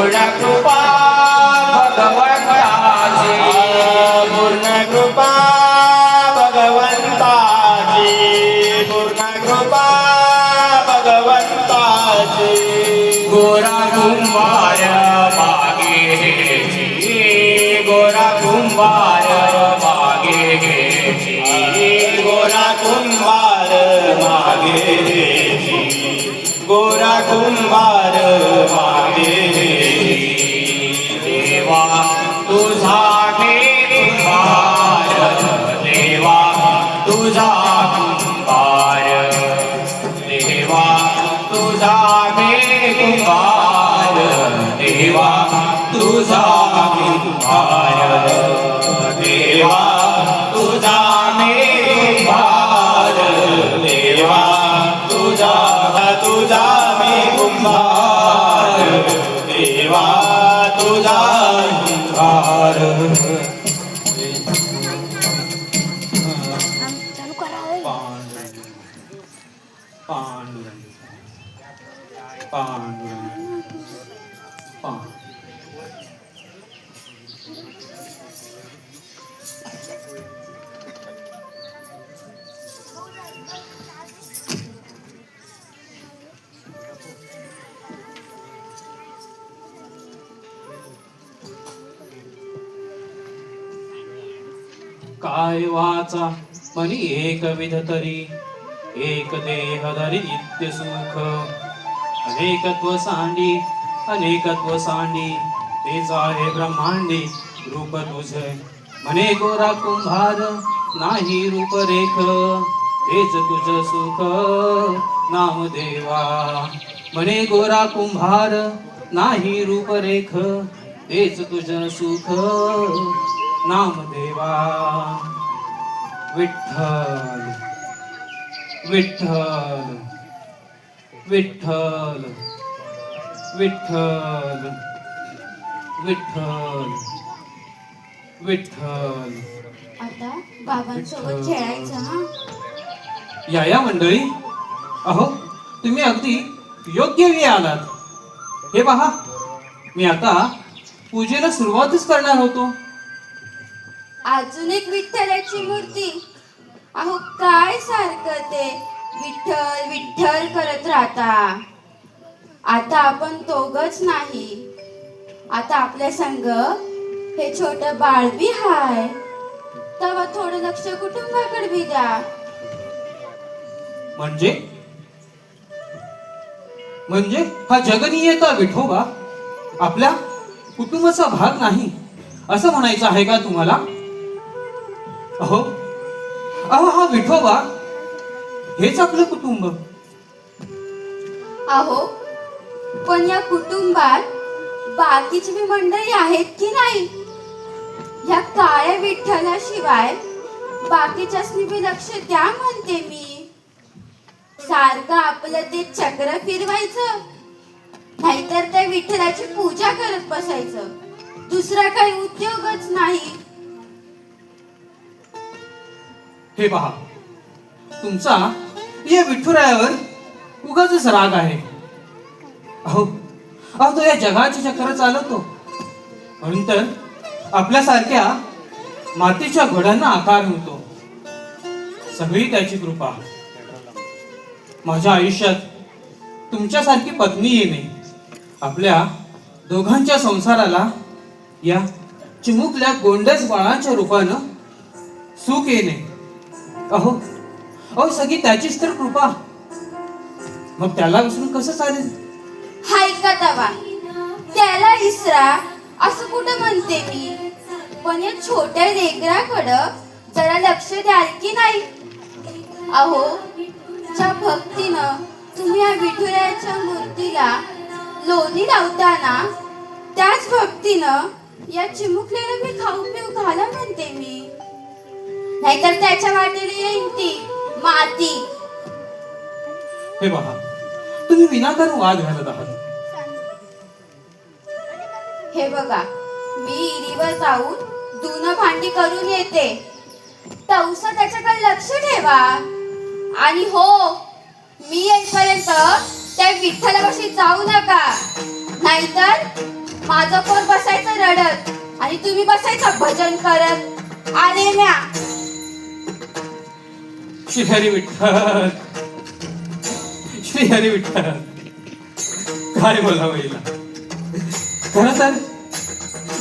पूर्ण कृपा भगवंताची पूर्ण कृपा भगवंताची पूर्ण कृपा भगवंताची गोरा कुंभार मागे घ्यायची गोरा कुंभार मागे घ्यायची गोरा कुंभार मागे घ्यायची गोरा कुंभार मागे देवा तुझा मी कुंभार देवा तुझा कुंभार देवा तुझा मी कुंभार देवा तुझा कुंभार देवा तुझा मी कुंभार देवा तुझा तुझा मी कुंभार देवा तुझा कुंभार पांडुरंग पांडुरंग पांडुरंग काय वाचा मनी एकविध तरी एक देह धरी नित्य सुख अनेकत्व सांडी तेच आहे ब्रह्मांडी रूप तुझे म्हणे गोरा कुंभार नाही रूपरेख तेच तुझ सुख नामदेवा म्हणे गोरा कुंभार नाही रूपरेख तेच तुझ सुख नामदेवा विठ्ठल विठ्ठल विठ्ठल विठ्ठल विठ्ठल विठ्ठल आता बाबांसोबत खेळायचं हा. या मंडळी अहो तुम्ही अगदी योग्य वेळी आलात. हे पहा मी आता पूजेला सुरुवातच करणार होतो. अजून एक विठ्ठलाची मूर्ती. अहो काय सारखं ते विठ्ठल विठ्ठल करत राहता. आता आपण दोघच नाही, आता आपल्या संग हे छोट बाळ बी हाय. तेव्हा थोडं लक्ष कुटुंबाकडे बी द्या. म्हणजे म्हणजे हा जगनीयता विठोबा आपल्या कुटुंबाचा भाग नाही असं म्हणायचं आहे का तुम्हाला? अहो अहो हा विठोबा हेच आपलं कुटुंब. अहो पण या कुटुंबात बाकीची बी मंडळी आहेत की नाही? या काळ्या विठ्ठलाशिवाय बाकीच्यासनी बी लक्ष द्या म्हणते मी. सारखं आपलं ते चक्र फिरवायचं, नाहीतर त्या विठ्ठलाची पूजा करत बसायचं. दुसरा काही उद्योगच नाही. हे पहा तुमचा या विठुरायावर उगाचच राग आहे. अहो अहो तो या जगाचे चक्र चालवतो म्हणून तर आपल्यासारख्या मातीच्या घोड्यांना आकार मिळतो. सगळी त्याची कृपा. माझ्या आयुष्यात तुमच्यासारखी पत्नी येणे, आपल्या दोघांच्या संसाराला या चिमुकल्या गोंडस बाळाच्या रूपानं सुख येणे, अहो अहो सगळी त्याचीच तर कृपा. मग त्याला विसरून कसं चालेल? हाय का तवा त्याला इसरा असं कुठं म्हणते मी. पण या छोट्या लेकराकडं जरा लक्ष द्याल की नाही? अहो ज्या भक्तीनं तुम्ही या विठुरायाच्या मूर्तीला लोणी लावताना, त्याच भक्तीनं या चिमुकल्याला मी खाऊ पिऊ घाला म्हणते मी. नाहीतर त्याच्या वाटेला येईन ती माती. हे पहा तुम्ही विनाकारण वाद घालत आहात. हे बघा मी इरीवर जाऊन धुणं भांडी करून येते. तवसा त्याच्याकडे लक्ष ठेवा. आणि हो मी येईपर्यंत त्या विठ्ठलापाशी जाऊ नका, नाहीतर माझं पोट बसायचं रडत आणि तुम्ही बसायचं भजन करत. आले म्या. श्री हरी विठ्ठल, श्री हरी विठ्ठल. काय बोलावं हिला. खरं तर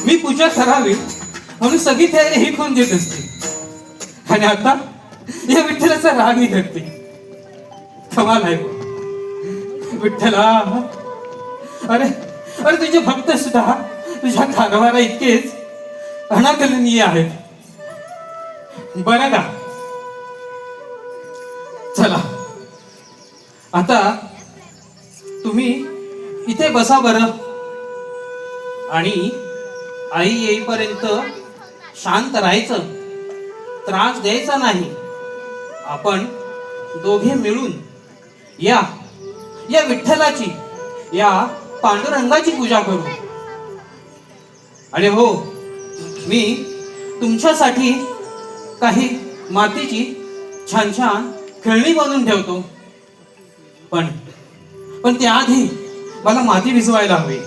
मी पूजा करावी म्हणून सगळी तयारी ही कोण देत असते आणि आता या विठ्ठलाचा रागही धरते. कमाल आहे विठ्ठला. अरे अरे तुझे भक्त सुद्धा तुझ्या कारभारा इतकेच अनाकलनीय आहेत. बरं का, चला आता तुम्ही इथे बसा बरं आणि आई येईपर्यंत शांत राहायचं, त्रास द्यायचा नाही. आपण दोघे मिळून या या विठ्ठलाची, या पांडुरंगाची पूजा करू. आणि हो, मी तुमच्यासाठी काही मातीची छान छान खेळणी बनवून ठेवतो. पण त्याआधी मला माती भिजवायला हवी.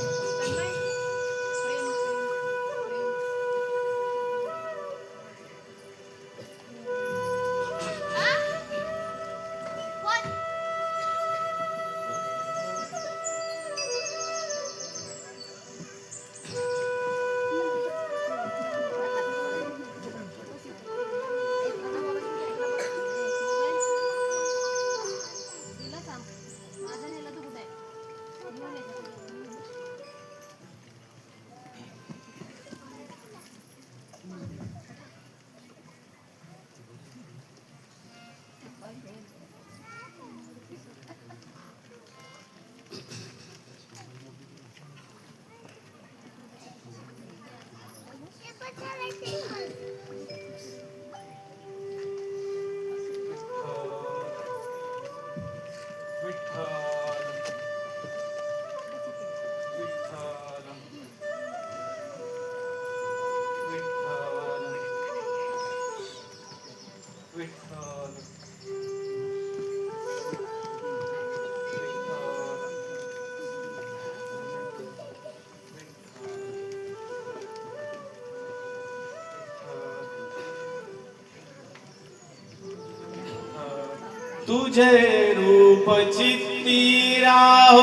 तुझे रूप चित्ती राहो,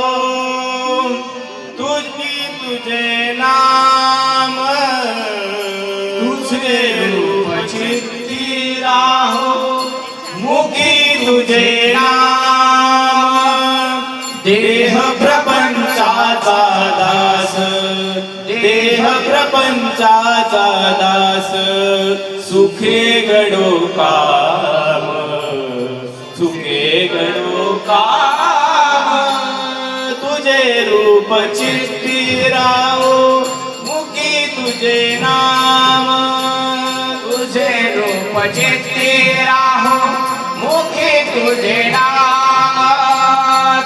तुझे नाम. तुझे रूप चित्ती राहो, मुखी तुझे नाम. देह प्रपंचाचा दास, देह प्रपंचाचा दास. सुखे घडो काम, सुखे घडो काम. तुझे रूप चित्ती राहो, मुखी तुझे नाम. तुझे रूप चित्ती राहो, मुखी तुझे नाम.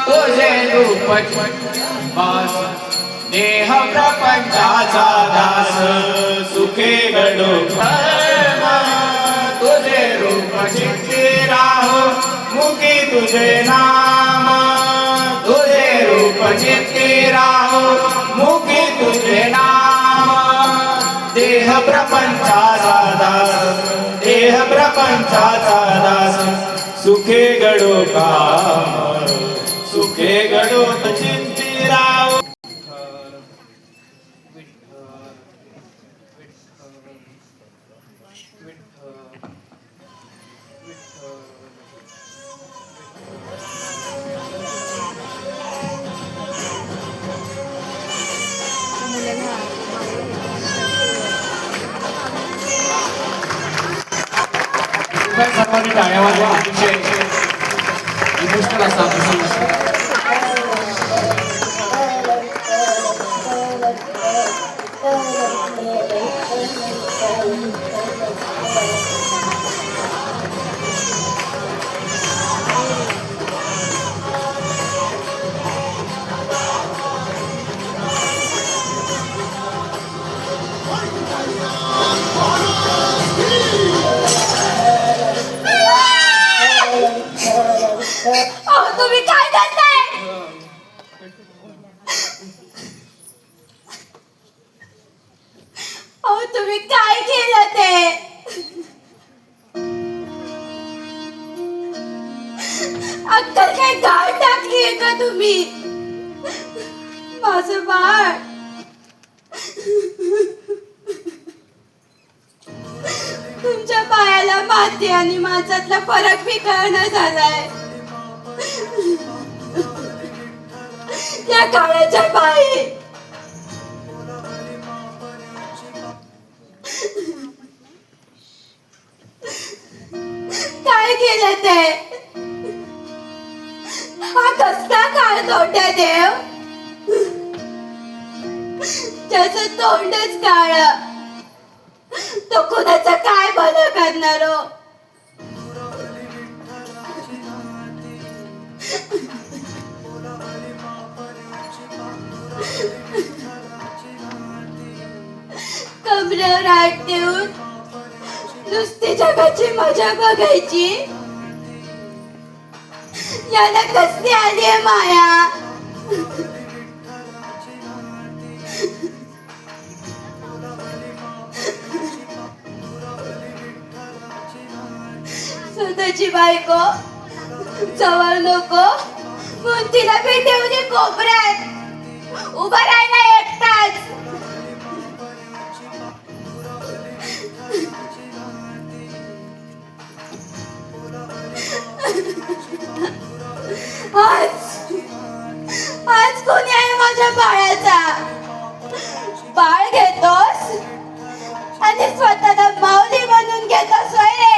तुझे रूप बस देह प्रपंचाचा दास. सुखे घडो कर्म. तुझे रूप चित्ती राहो, मुखी तुझे नाम. तुझे रूप चित्ती राहो, मुखी तुझे नाम. देह प्रपंचाचा दास, देह प्रपंचाचा दास. सुखे घडो काम, सुखे घडो चित्ती राहो. सर्वांनी टाळ्या वाजवा. अतिशय इमोशनल असा प्रसंग. तुम्ही काय करताय? तुम्ही काय केलं ते? अक्कल काय गाळ टाकलीये का तुम्ही? माझं बाळ तुमच्या पायाला माती आणि माझ्यातला फरक बी कळना झालाय. या काळाच्या बाई काय केलं ते? हा कसला काळ तोट्या देव, त्याचं तोंडच काळ, तो कुणाचं काय भलं करणार हो? कमरेवर हात देऊन नुसती जगाची मजा बघायची, याला कसली आलीये माया? स्वतःची बायको जवळ नको म्हणून तिला भेटवली कोपऱ्यात उभा राहिला एकटाच. आज कोणी आहे माझ्या बाळाचा? बाळ घेतोस आणि स्वतःला माऊली बनवून घेतोस होय रे?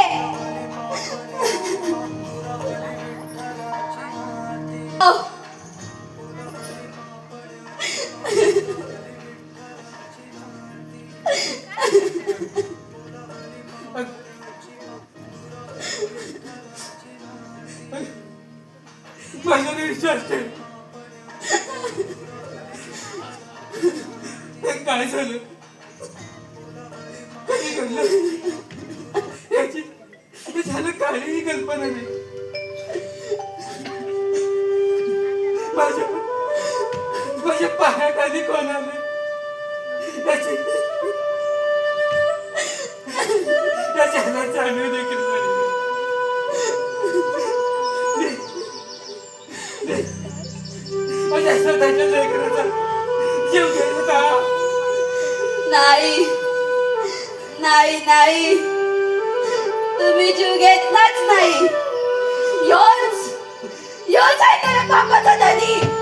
माझा विश्वास ठेव. काय झालं, कधी घडलं याची झालं काहीही कल्पना नाही. माझ्या पायाखाली कोण आलं याची जाणीव देखील झाली. माझ्या स्वतःच्या लेकराचा जीव गेला का? नाही नाही नाही, तुम्ही जीव घेतलाच नाही. योच आहे त्याला पापाचा धनी.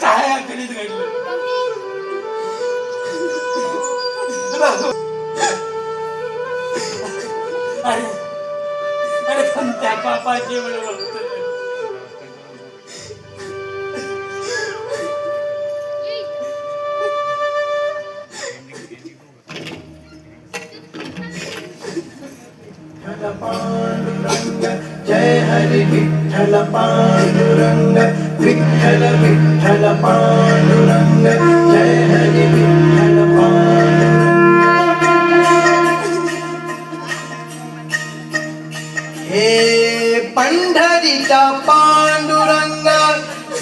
काय अकलीत घडलं? अरे कोणत्या पापाची वेळ बघतोय? पांडुरंग जय हरि विठ्ठल पांडुरंग विठ्ठल विठ्ठल पांडुरंग जय हरि विठ्ठल पांडुरंग. हे पंढरीचा पांडुरंग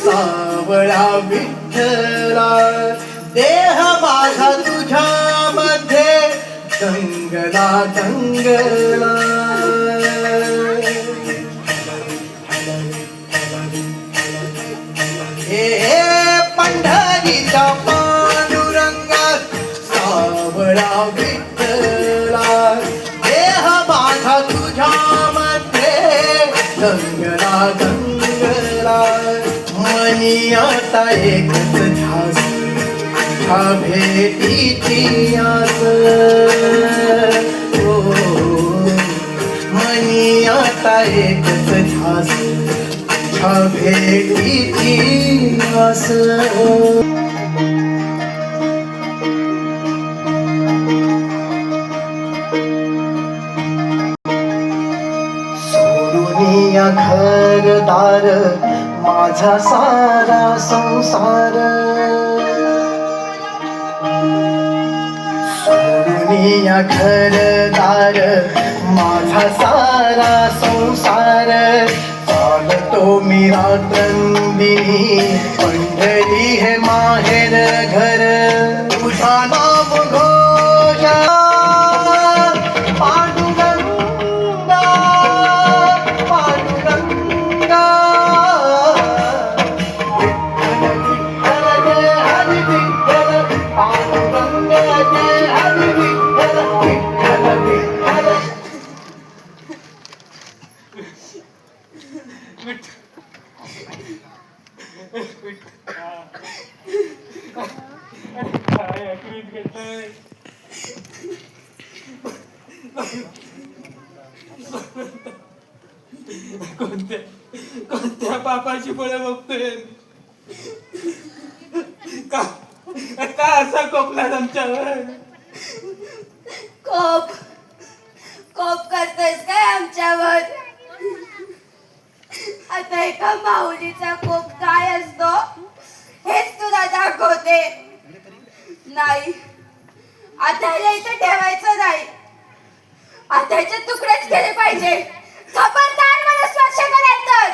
सावळा विठ्ठला, देह माझा तुझ्यामध्ये दंगला दंगला. हे पंढरीचा पांडुरंग सावळा विठ्ठला, देह माझा तुझ्यामध्ये दंगला दंगला. मनी आता एकच ध्यास तुझ्या भेटीची आस. मनी आता एकच ध्यास तुझ्या भेटीची आस. सोडून या घरदार माझा सारा संसार. सोडून या घरदार माझा सारा संसार. चालतो मी रात्रंदिनी पंढरी हे माहेर घर. तुझा नाम घोषा पांडुरंगा पांडुरंगा. विठ्ठल विठ्ठल जय हरी विठ्ठल पांडुरंग जय हरी विठ्ठल विठ्ठल विठ्ठल. कोणत्या पापाची फळं बघतोय? का का असा कोपला आमच्यावर? कोप कोप करतोयस काय आमच्यावर? आता एका माऊलीचा कोप काय असतो हेच तुला दाखवते. नाही, आता इथे ठेवायचं नाही. आताचे तुकडेच केले पाहिजे. खबरदार मला स्पर्श कराल तर.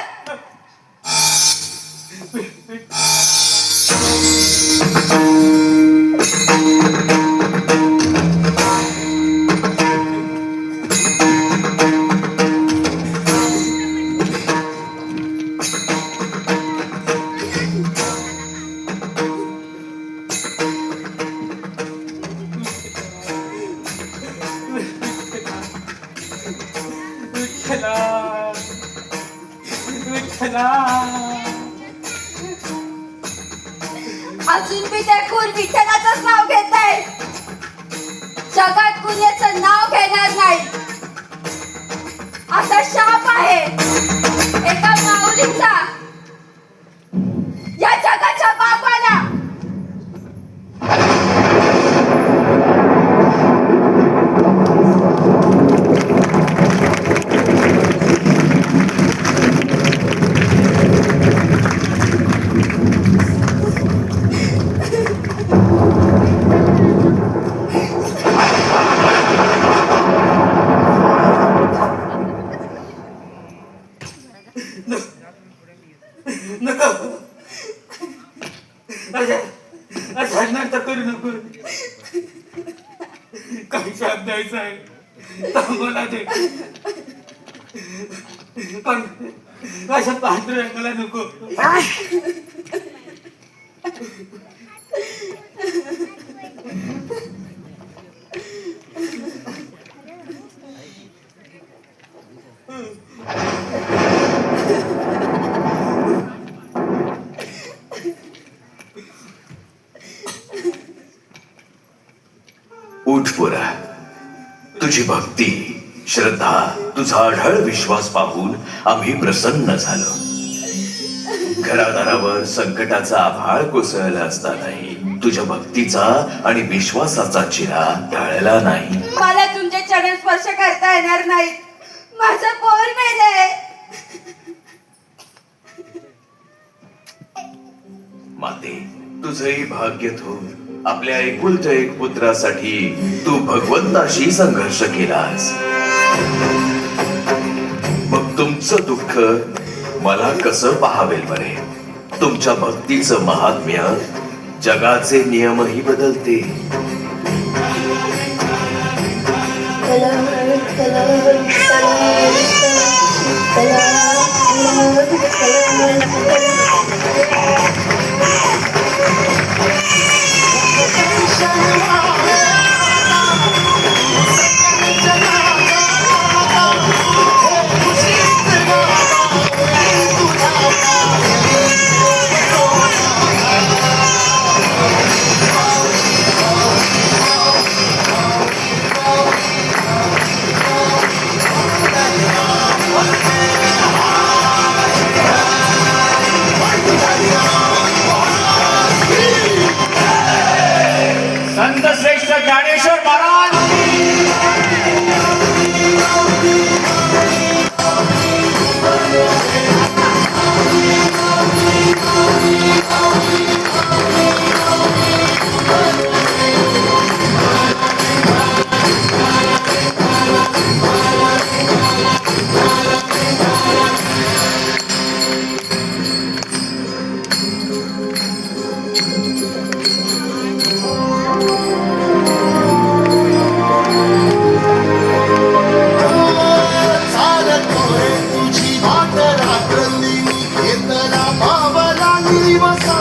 अजून मी त्या खून विठ्ठलाचंच नाव घेत आहे. जगात कुणाचं नाव घेणार नाही असा शाप आहे एका माऊलीचा या जगाच्या बापाला. नको करू नको. काही शाप द्यायचा आहे तर मला दे, पण अशा पांढऱ्या नको. उठ पोरा, तुझी भक्ती, श्रद्धा, तुझा अढळ विश्वास पाहून आम्ही प्रसन्न झालो. घरादारावर संकटाचा आभाळ कोसळला असतानाही तुझ्या भक्तीचा आणि विश्वासाचा चिरा ढळला नाही. मला तुमचे चरण स्पर्श करता येणार नाही. माझं पोर मेलंय. माते, तुझंही भाग्य थोर. आपल्या एकुलत्या एक पुत्रासाठी तू भगवंताशी संघर्ष केलास. मग तुमचं दुःख मला कसं पाहावेल बरे? तुमच्या भक्तीचं महात्म्य जगाचे नियमही बदलते. शिव